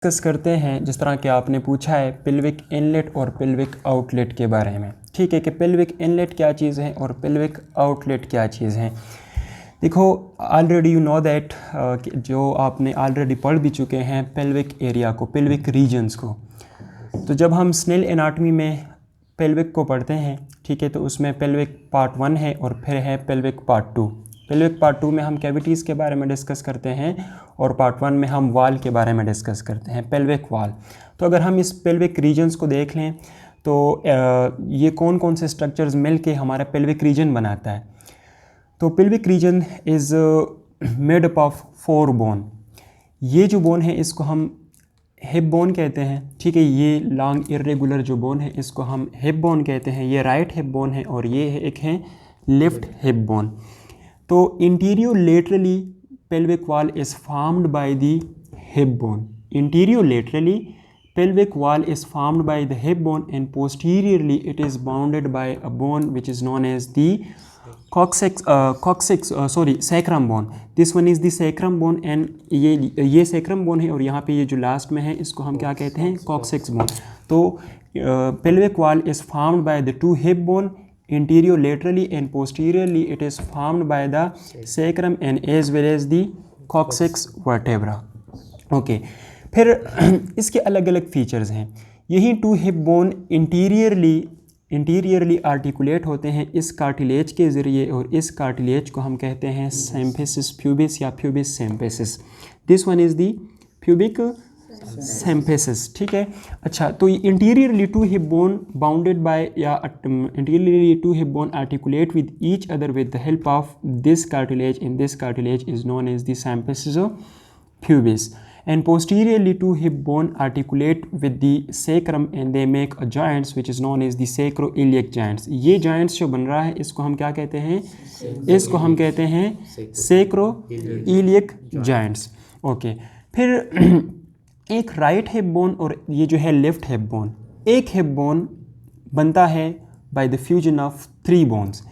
Discuss करते हैं जिस तरह कि आपने पूछा है पिल्विक इनलेट और पिल्विक आउटलेट के बारे में। ठीक है कि पिल्विक इनलेट क्या चीज़ है और पिल्विक आउटलेट क्या चीज़ है। देखो ऑलरेडी यू नो दैट जो आपने ऑलरेडी पढ़ भी चुके हैं पेल्विक एरिया को, पेल्विक रीजन्स को। तो जब हम स्नेल एनाटमी में पेल्विक को पढ़ते हैं, ठीक है, तो उसमें पेल्विक पार्ट 1 है और फिर है पेल्विक पार्ट 2। पेल्विक पार्ट 2 में हम कैविटीज़ के बारे में डिस्कस करते हैं और पार्ट 1 में हम वाल के बारे में डिस्कस करते हैं, पेल्विक वाल। तो अगर हम इस पेल्विक रीजन्स को देख लें तो ये कौन कौन से स्ट्रक्चर्स मिल के हमारा पेल्विक रीजन बनाता है। तो pelvic region is made up of 4 bone. ये जो बोन है इसको हम हिप बोन कहते हैं। ठीक है, ये लॉन्ग इरेगुलर जो बोन है इसको हम हिप बोन कहते हैं। ये राइट हिप बोन है और ये एक है लेफ्ट हिप बोन। तो इंटीरियो laterally pelvic wall is formed by the hip bone. Interior laterally pelvic wall is formed by the hip bone and posteriorly it is bounded by a bone which is known as the sacrum bone. This one is the sacrum bone and ये sacrum bone है और यहाँ पे ये जो last में है इसको हम क्या कहते हैं, coccyx bone. तो pelvic wall is formed by the two hip bone. Interior laterally and posteriorly it is formed by the sacrum and as well as the coccyx vertebra. Okay, फिर इसके अलग अलग फीचर्स हैं। यही two hip bone interiorly articulate होते हैं इस cartilage के ज़रिए और इस कार्टिलेज को हम कहते हैं सिम्फिसिस प्यूबिस या pubis symphysis. This one is the pubic symphysis. ठीक है, अच्छा, तो interiorly two hip bone bounded by या interiorly two hip bone articulate with each other with the help of this cartilage in this cartilage is known as the symphysis pubis and posteriorly two hip bone articulate with the sacrum and they make a joints which is known as the sacroiliac joints. ये joints जो बन रहा है इसको हम क्या कहते हैं, इसको हम कहते हैं sacroiliac joints. ओके, फिर एक राइट हिप बोन और ये जो है लेफ्ट हिप बोन। एक हिप बोन बनता है by the fusion of 3 bones.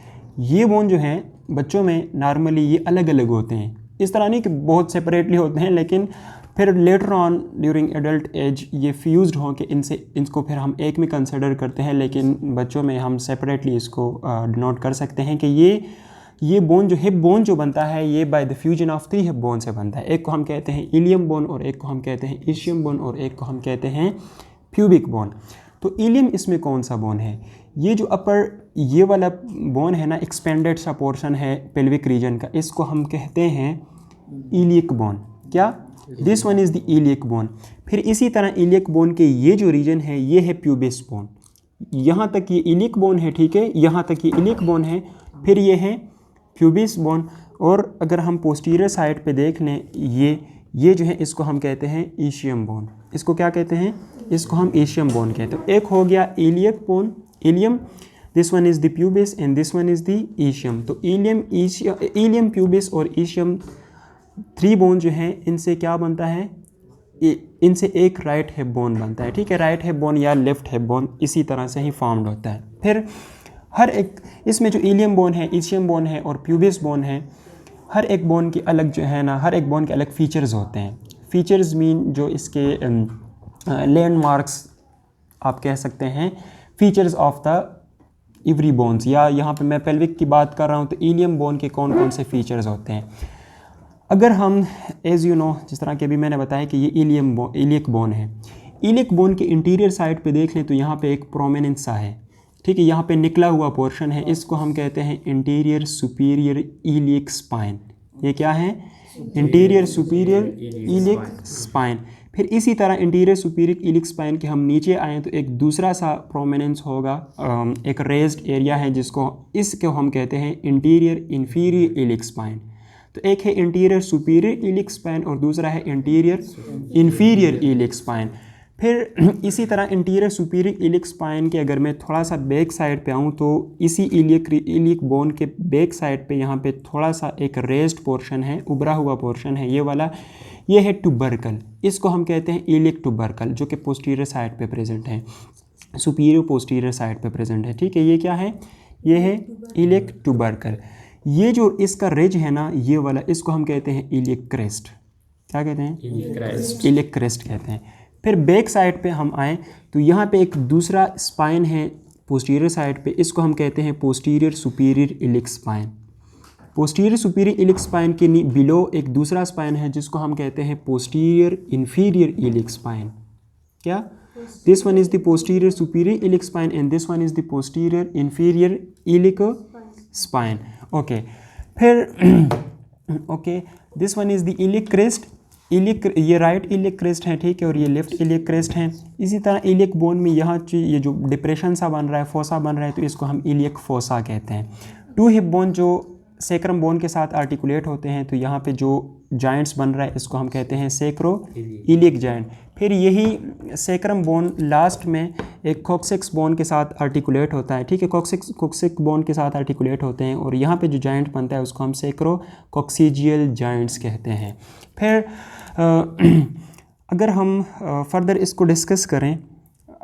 ये बोन जो हैं बच्चों में नॉर्मली ये अलग अलग होते हैं, इस तरह नहीं कि बहुत सेपरेटली होते हैं, लेकिन फिर later on during adult age ये फ्यूज्ड हों कि इनको फिर हम एक में कंसिडर करते हैं, लेकिन बच्चों में हम सेपरेटली इसको डिनोट कर सकते हैं कि ये बोन जो हिप बोन जो बनता है ये by the fusion of 3 hip bone से बनता है। एक को हम कहते हैं इलियम बोन और एक को हम कहते हैं इशियम बोन और एक को हम कहते हैं प्यूबिक बोन। तो इलियम इसमें कौन सा बोन है, ये जो अपर ये वाला बोन है ना, एक्सपेंडेड सा पोर्शन है पेल्विक रीजन का, इसको हम कहते हैं इलियक बोन। क्या, this one is the iliac bone. फिर इसी तरह इलियक बोन के ये जो रीजन है ये है प्यूबिस बोन। यहाँ तक ये इलियक बोन है, ठीक है, यहाँ तक ये इलियक बोन है, फिर ये है प्यूबिस बोन। और अगर हम पोस्टीरियर साइड पे देख लें ये जो है इसको हम कहते हैं ईशियम बोन। इसको क्या कहते हैं, इसको हम ईशियम बोन कहते हैं। एक हो गया iliac bone, ilium, this one is the pubis and this one is the ischium. तो इलियम प्यूबिस और ईशियम 3 बोन जो हैं इनसे क्या बनता है, इनसे एक राइट हिप बोन बनता है। ठीक है, राइट हिप बोन या लेफ्ट हिप बोन इसी तरह से ही फॉर्म्ड होता है। फिर हर एक इसमें जो इलियम बोन है, ईशियम बोन है और प्यूबिस बोन है, हर एक बोन की अलग जो है ना, हर एक बोन के अलग फीचर्स होते हैं। फीचर्स मीन जो इसके लैंडमार्क्स आप कह सकते हैं, features of the every bones. या यहाँ पे मैं पेल्विक की बात कर रहा हूँ तो इलियम बोन के कौन कौन से फीचर्स होते हैं। अगर हम एज यू नो जिस तरह के अभी मैंने बताया कि ये इलियक बोन है, इलियक बोन के इंटीरियर साइड पे देख लें तो यहाँ पे एक प्रोमिनेंस सा है। ठीक है, यहाँ पे निकला हुआ पोर्शन है, इसको हम कहते हैं इंटीरियर सुपीरियर इलियक स्पाइन। ये क्या है, इंटीरियर सुपीरियर इलियक स्पाइन। फिर इसी तरह इंटीरियर सुपीरियर इलियक स्पाइन के हम नीचे आएँ तो एक दूसरा सा प्रोमिनेंस होगा, एक रेज्ड एरिया है इसको हम कहते हैं इंटीरियर इन्फीरियर इलियक स्पाइन। तो एक है इंटीरियर सुपीरियर इलियक स्पाइन और दूसरा है इंटीरियर इन्फीरियर इलियक स्पाइन। फिर इसी तरह इंटीरियर सुपीरियर इलियक स्पाइन के अगर मैं थोड़ा सा बैक साइड पे आऊँ तो इसी इलियक बोन के बैक साइड पे यहाँ पे थोड़ा सा एक रेज्ड पोर्शन है, उभरा हुआ पोर्शन है, ये वाला, ये है ट्यूबरकल। इसको हम कहते हैं इलियक ट्यूबरकल, जो कि पोस्टीरियर साइड पे प्रेजेंट है, सुपीरियर पोस्टीरियर साइड पे प्रेजेंट है। ठीक है, ये क्या है, ये है इलियक ट्यूबरकल। ये जो इसका रिज है ना, ये वाला, इसको हम कहते हैं इलियक क्रेस्ट। क्या कहते हैं, इलियक क्रेस्ट कहते हैं। फिर बैक साइड पे हम आएँ तो यहाँ पे एक दूसरा स्पाइन है पोस्टीरियर साइड पे, इसको हम कहते हैं posterior superior iliac spine. Posterior superior iliac spine के बिलो एक दूसरा स्पाइन है जिसको हम कहते हैं पोस्टीरियर इन्फीरियर इलिक स्पाइन। क्या? This one is the posterior superior iliac spine and this one is the posterior inferior iliac spine. Okay, फिर okay, this one is the iliac crest. Iliac, ये right iliac crest है, ठीक है, और ये left iliac crest है। इसी तरह इलिक बोन में यहाँ ये जो डिप्रेशन सा बन रहा है, फोसा बन रहा है, तो इसको हम इलिक फोसा कहते हैं। टू हिप बोन जो सेक्रम बोन के साथ आर्टिकुलेट होते हैं, तो यहाँ पे जो जॉइंट्स बन रहा है इसको हम कहते हैं सेक्रो इलिक जॉइंट। फिर यही सेक्रम बोन लास्ट में एक कॉक्सिक्स बोन के साथ आर्टिकुलेट होता है, ठीक है, कॉक्सिक बोन के साथ आर्टिकुलेट होते हैं, और यहाँ पे जो जॉइंट बनता है उसको हम सेक्रो कॉक्सीजियल जॉइंट्स कहते हैं। फिर अगर हम फर्दर इसको डिस्कस करें,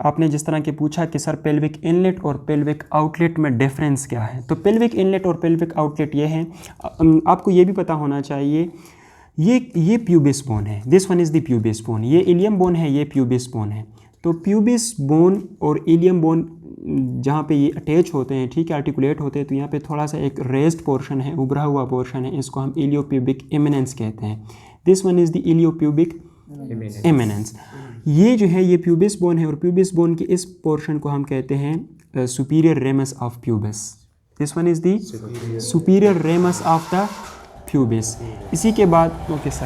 आपने जिस तरह के पूछा कि सर पेल्विक इनलेट और पेल्विक आउटलेट में डिफरेंस क्या है, तो पेल्विक इनलेट और पेल्विक आउटलेट ये हैं। आपको ये भी पता होना चाहिए, ये प्यूबिस बोन है, this one is the pubis bone, ये इलियम बोन है, ये प्यूबिस बोन है। तो प्यूबिस बोन और इलियम बोन जहाँ पे ये अटैच होते हैं, ठीक है, आर्टिकुलेट होते हैं, तो यहाँ पे थोड़ा सा एक रेस्ड पोर्शन है, उभरा हुआ पोर्शन है, इसको हम इलियोप्यूबिक एमिनेंस कहते हैं। This one is the iliopubic eminence. ये जो है ये प्यूबिस बोन है, और प्यूबिस बोन के इस पोर्शन को हम कहते हैं superior ramus of pubis. This one is the superior ramus of the pubis. इसी के बाद ओके सर।